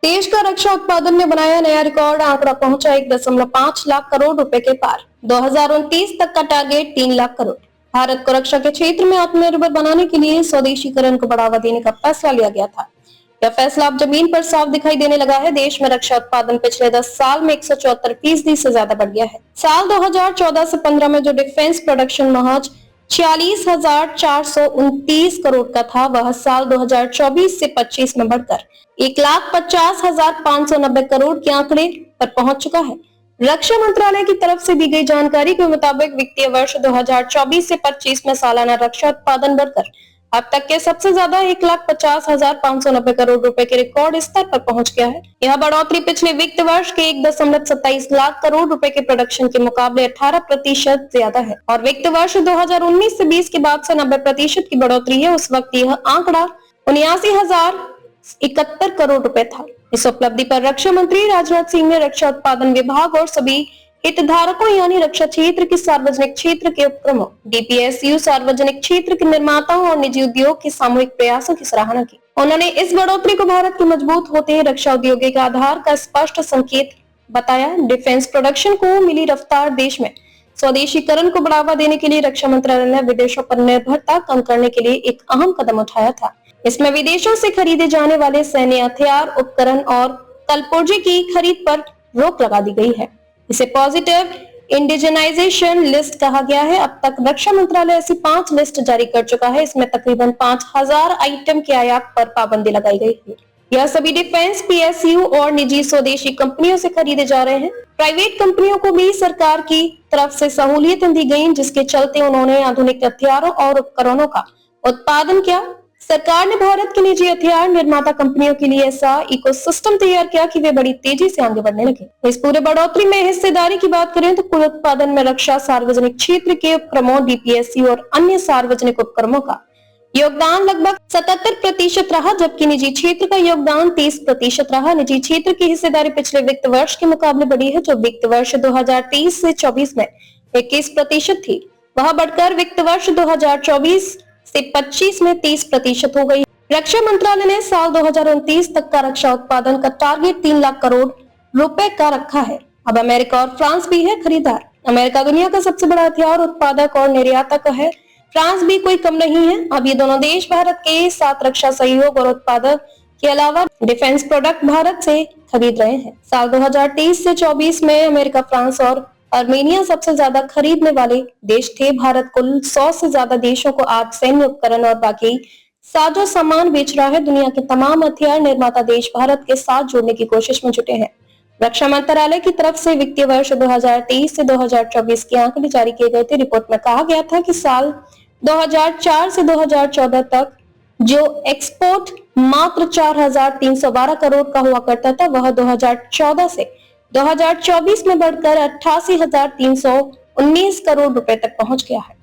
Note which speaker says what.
Speaker 1: देश का रक्षा उत्पादन ने बनाया नया रिकॉर्ड, आंकड़ा पहुंचा 1.5 लाख करोड़ रुपए के पार। 2029 तक का टारगेट 3 लाख करोड़। भारत को रक्षा के क्षेत्र में आत्मनिर्भर बनाने के लिए स्वदेशीकरण को बढ़ावा देने का फैसला लिया गया था। यह फैसला अब जमीन पर साफ दिखाई देने लगा है। देश में रक्षा उत्पादन पिछले 10 साल में 174% से ज्यादा बढ़ गया है। साल 2014 से 15 में जो डिफेंस प्रोडक्शन महज 46,429 करोड़ का था, वह साल 2024 से 25 में बढ़कर 1,50,590 करोड़ के आंकड़े पर पहुंच चुका है। रक्षा मंत्रालय की तरफ से दी गई जानकारी के मुताबिक वित्तीय वर्ष 2024 से 25 में सालाना रक्षा उत्पादन बढ़कर अब तक के सबसे ज्यादा 1,50,590 करोड़ रुपए के रिकॉर्ड स्तर पर पहुंच गया है। यह बढ़ोतरी पिछले वित्त वर्ष के 1.27 लाख करोड़ रुपए के प्रोडक्शन के मुकाबले 18% ज्यादा है और वित्त वर्ष 2019 से 20 के बाद से 90% की बढ़ोतरी है। उस वक्त यह आंकड़ा 79,071 करोड़ रुपए था। इस उपलब्धि पर रक्षा मंत्री राजनाथ सिंह ने रक्षा उत्पादन विभाग और सभी हितधारकों यानी रक्षा क्षेत्र के सार्वजनिक क्षेत्र के उपक्रमों, डीपीएसयू, सार्वजनिक क्षेत्र के निर्माताओं और निजी उद्योग के सामूहिक प्रयासों की सराहना की। उन्होंने इस बढ़ोतरी को भारत के मजबूत होते रक्षा उद्योग के आधार का स्पष्ट संकेत बताया। डिफेंस प्रोडक्शन को मिली रफ्तार, देश में स्वदेशीकरण को बढ़ावा देने के लिए रक्षा मंत्रालय ने विदेशों पर निर्भरता कम करने के लिए एक अहम कदम उठाया था। इसमें विदेशों से खरीदे जाने वाले सैन्य हथियार, उपकरण और कलपुर्जे की खरीद पर रोक लगा दी गई है। इसे पॉजिटिव इंडिजनाइजेशन लिस्ट कहा गया है। अब तक रक्षा मंत्रालय ऐसी 5 लिस्ट जारी कर चुका है। इसमें तकरीबन 5,000 आइटम के आयात पर पाबंदी लगाई गई है। यह सभी डिफेंस, पीएसयू और निजी स्वदेशी कंपनियों से खरीदे जा रहे हैं। प्राइवेट कंपनियों को भी सरकार की तरफ से सहूलियतें दी गई, जिसके चलते उन्होंने आधुनिक हथियारों और उपकरणों का उत्पादन किया। सरकार ने भारत के निजी हथियार निर्माता कंपनियों के लिए ऐसा इकोसिस्टम तैयार किया कि वे बड़ी तेजी से आगे बढ़ने लगे। इस पूरे बढ़ोतरी में हिस्सेदारी की बात करें तो कुल उत्पादन में रक्षा, सार्वजनिक क्षेत्र के उपक्रमों, डीपीएसयू और अन्य सार्वजनिक उपक्रमों का योगदान लगभग 77% रहा, जबकि निजी क्षेत्र का योगदान 30% रहा। निजी क्षेत्र की हिस्सेदारी पिछले वित्त वर्ष के मुकाबले बढ़ी है, जो वित्त वर्ष 2023 से 24 में 21% थी, वह बढ़कर वित्त वर्ष 2024 से 25 में 30% हो गई। रक्षा मंत्रालय ने साल 2029 तक का रक्षा उत्पादन का टारगेट 3 लाख करोड़ रुपए का रखा है। अब अमेरिका और फ्रांस भी है खरीदार। अमेरिका दुनिया का सबसे बड़ा हथियार उत्पादक और निर्यातक है। फ्रांस भी कोई कम नहीं है। अब ये दोनों देश भारत के साथ रक्षा सहयोग और उत्पादक के अलावा डिफेंस प्रोडक्ट भारत से खरीद रहे हैं। साल 2023 से 24 में अमेरिका, फ्रांस और आर्मेनिया सबसे ज्यादा खरीदने वाले देश थे। भारत कुल 100 से ज्यादा देशों को आज सैन्य उपकरण और बाकी साजो सामान बेच रहा है। दुनिया के तमाम हथियार निर्माता देश भारत के साथ जोड़ने की कोशिश में जुटे हैं। रक्षा मंत्रालय की तरफ से वित्तीय वर्ष 2023 से 2024 के आंकड़े जारी किए गए थे। रिपोर्ट में कहा गया था कि साल 2004 से 2014 तक जो एक्सपोर्ट मात्र 4,312 करोड़ का हुआ करता था, वह 2014 से 2024 में बढ़कर 88,319 करोड़ रुपए तक पहुंच गया है।